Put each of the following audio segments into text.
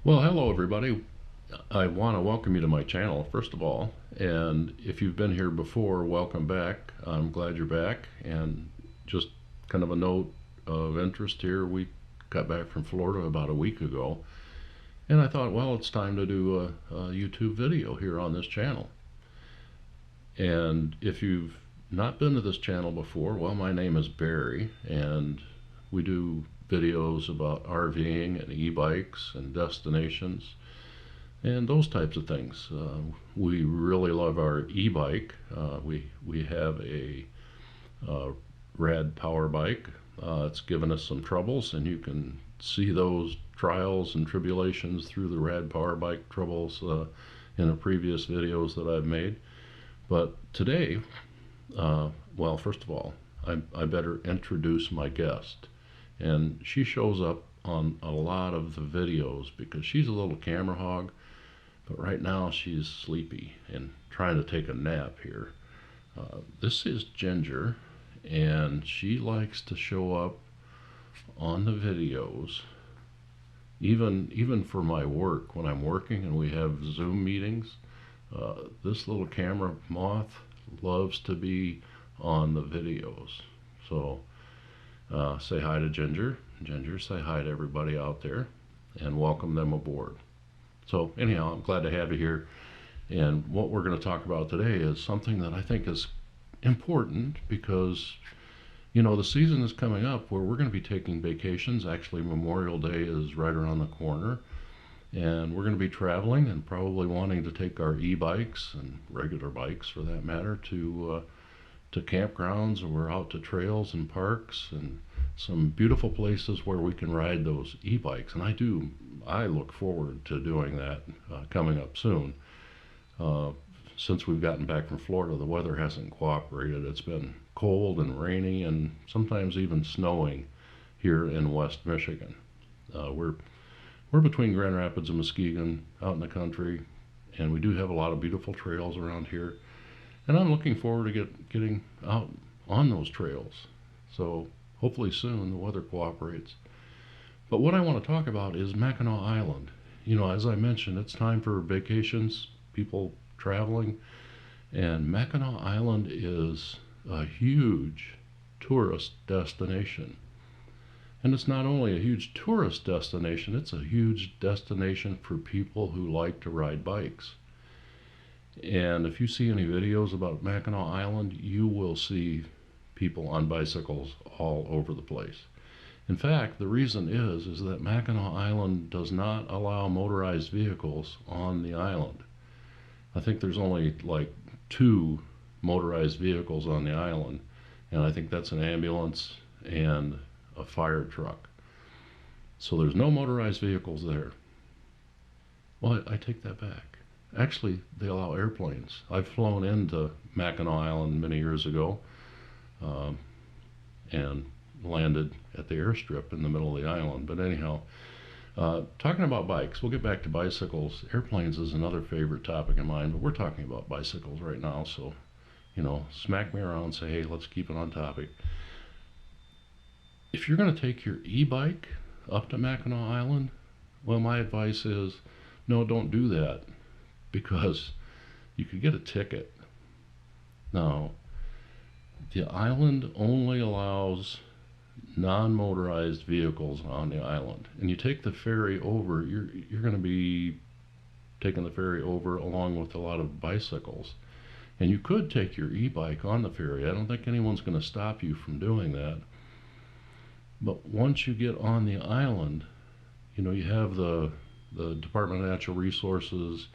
Well, hello everybody. I want to welcome you to my channel, first of all. And if you've been here before, welcome back. I'm glad you're back. And just kind of a note of interest here, we got back from Florida about a week ago. And I thought, well, it's time to do a YouTube video here on this channel. And if you've not been to this channel before, well, my name is Barry, and we do videos about RVing and e-bikes and destinations and those types of things. We really love our e-bike. We have a rad power bike. It's given us some troubles, and you can see those trials and tribulations through the rad power bike troubles in the previous videos that I've made. But today, well, first of all, I better introduce my guest. And she shows up on a lot of the videos because she's a little camera hog, but right now she's sleepy and trying to take a nap here. This is Ginger, and she likes to show up on the videos, even for my work. When I'm working and we have Zoom meetings, this little camera moth loves to be on the videos. So say hi to Ginger. Ginger, say hi to everybody out there and welcome them aboard. So anyhow, I'm glad to have you here. And what we're going to talk about today is something that I think is important because, you know, the season is coming up where we're going to be taking vacations. Actually, Memorial Day is right around the corner. And we're going to be traveling and probably wanting to take our e-bikes and regular bikes for that matter to campgrounds or out to trails and parks and some beautiful places where we can ride those e-bikes. And I look forward to doing that coming up soon. Since we've gotten back from Florida, the weather hasn't cooperated. It's been cold and rainy and sometimes even snowing here in West Michigan. We're between Grand Rapids and Muskegon, out in the country, and we do have a lot of beautiful trails around here. And I'm looking forward to getting out on those trails. So hopefully soon the weather cooperates. But what I want to talk about is Mackinac Island. You know, as I mentioned, it's time for vacations, people traveling, and Mackinac Island is a huge tourist destination. And it's not only a huge tourist destination, it's a huge destination for people who like to ride bikes. And if you see any videos about Mackinac Island, you will see people on bicycles all over the place. In fact, the reason is that Mackinac Island does not allow motorized vehicles on the island. I think there's only like 2 motorized vehicles on the island, and I think that's an ambulance and a fire truck. So there's no motorized vehicles there. Well, I take that back. Actually, they allow airplanes. I've flown into Mackinac Island many years ago and landed at the airstrip in the middle of the island. But anyhow, talking about bikes, we'll get back to bicycles. Airplanes is another favorite topic of mine, but we're talking about bicycles right now. So, you know, smack me around and say, hey, let's keep it on topic. If you're going to take your e-bike up to Mackinac Island, well, my advice is no, don't do that, because you could get a ticket. Now, the island only allows non-motorized vehicles on the island, and you take the ferry over, you're going to be taking the ferry over along with a lot of bicycles. And you could take your e-bike on the ferry. I don't think anyone's going to stop you from doing that. But once you get on the island, you know, you have the Department of Natural Resources,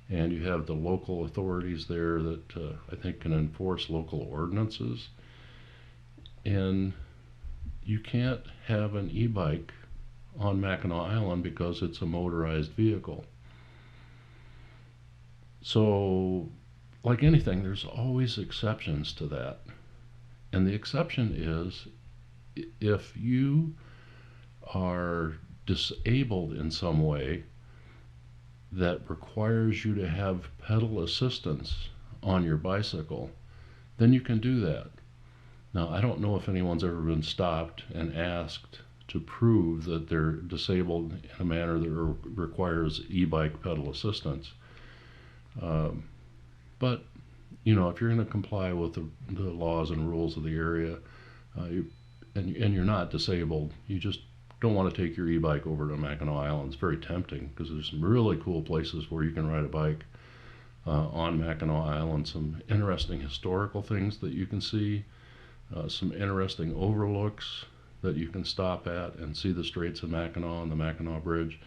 and you have the local authorities there that I think can enforce local ordinances. And you can't have an e-bike on Mackinac Island because it's a motorized vehicle. So, like anything, there's always exceptions to that. And the exception is if you are disabled in some way that requires you to have pedal assistance on your bicycle, then you can do that. Now, I don't know if anyone's ever been stopped and asked to prove that they're disabled in a manner that requires e-bike pedal assistance. But you know, if you're going to comply with the laws and rules of the area, and you're not disabled, you just don't want to take your e-bike over to Mackinac Island. It's very tempting because there's some really cool places where you can ride a bike on Mackinac Island. Some interesting historical things that you can see, some interesting overlooks that you can stop at and see the Straits of Mackinac and the Mackinac Bridge.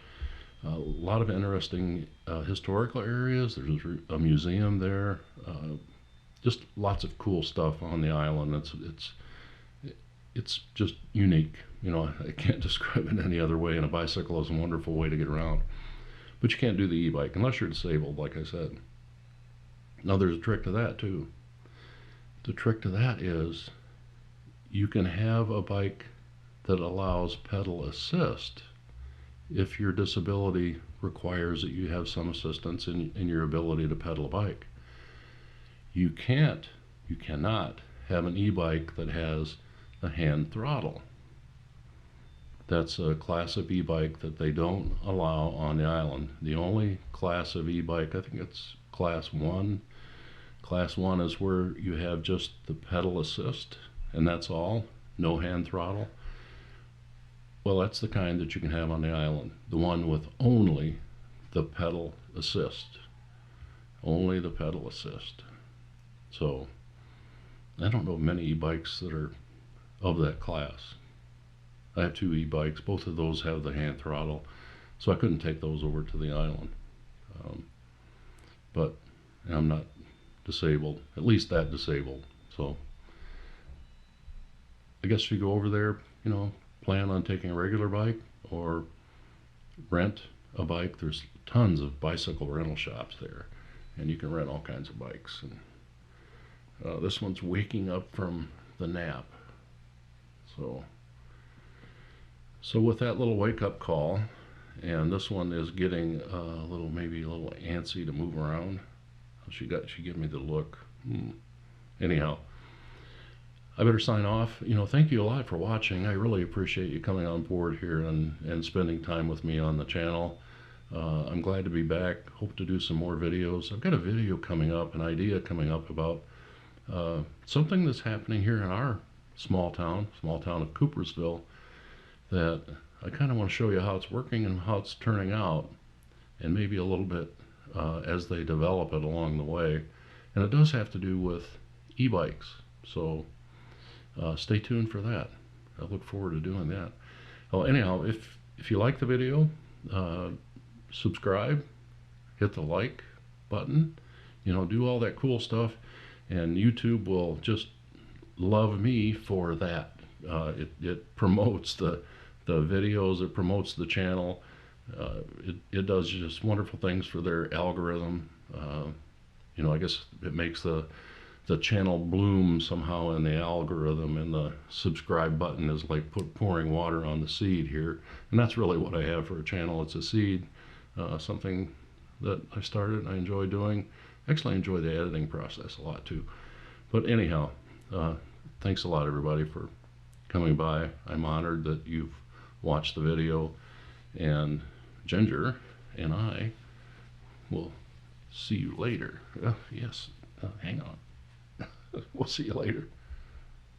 A lot of interesting historical areas. There's a museum there. Just lots of cool stuff on the island. It's just unique. You know, I can't describe it any other way. And a bicycle is a wonderful way to get around. But you can't do the e-bike unless you're disabled, like I said. Now there's a trick to that too. The trick to that is you can have a bike that allows pedal assist if your disability requires that you have some assistance in your ability to pedal a bike. You cannot have an e-bike that has a hand throttle. That's a class of e-bike that they don't allow on the island. The only class of e-bike, I think it's class 1. Class 1 is where you have just the pedal assist, and that's all, no hand throttle. Well, that's the kind that you can have on the island, the one with only the pedal assist. Only the pedal assist. So, I don't know many e-bikes that are of that class. I have 2 e-bikes, both of those have the hand throttle, so I couldn't take those over to the island. But I'm not disabled, at least that disabled. So, I guess if you go over there, you know, plan on taking a regular bike or rent a bike. There's tons of bicycle rental shops there, and you can rent all kinds of bikes. And this one's waking up from the nap. So with that little wake-up call, and this one is getting maybe a little antsy to move around. She gave me the look. Anyhow, I better sign off. You know, thank you a lot for watching. I really appreciate you coming on board here and spending time with me on the channel. I'm glad to be back. Hope to do some more videos. I've got a video coming up, an idea coming up about something that's happening here in our small town of Coopersville, that I kind of want to show you how it's working and how it's turning out, and maybe a little bit as they develop it along the way. And it does have to do with e-bikes. So stay tuned for that. I look forward to doing that. Well, anyhow, if you like the video, subscribe, hit the like button, you know, do all that cool stuff, and YouTube will just love me for that. It promotes the videos, it promotes the channel. It does just wonderful things for their algorithm. You know, I guess it makes the channel bloom somehow in the algorithm, and the subscribe button is like pouring water on the seed here. And that's really what I have for a channel. It's a seed, something that I started and I enjoy doing. Actually, I enjoy the editing process a lot too. But anyhow, thanks a lot everybody for coming by. I'm honored that you've watched the video, and Ginger and I will see you later. Yes, hang on. We'll see you later.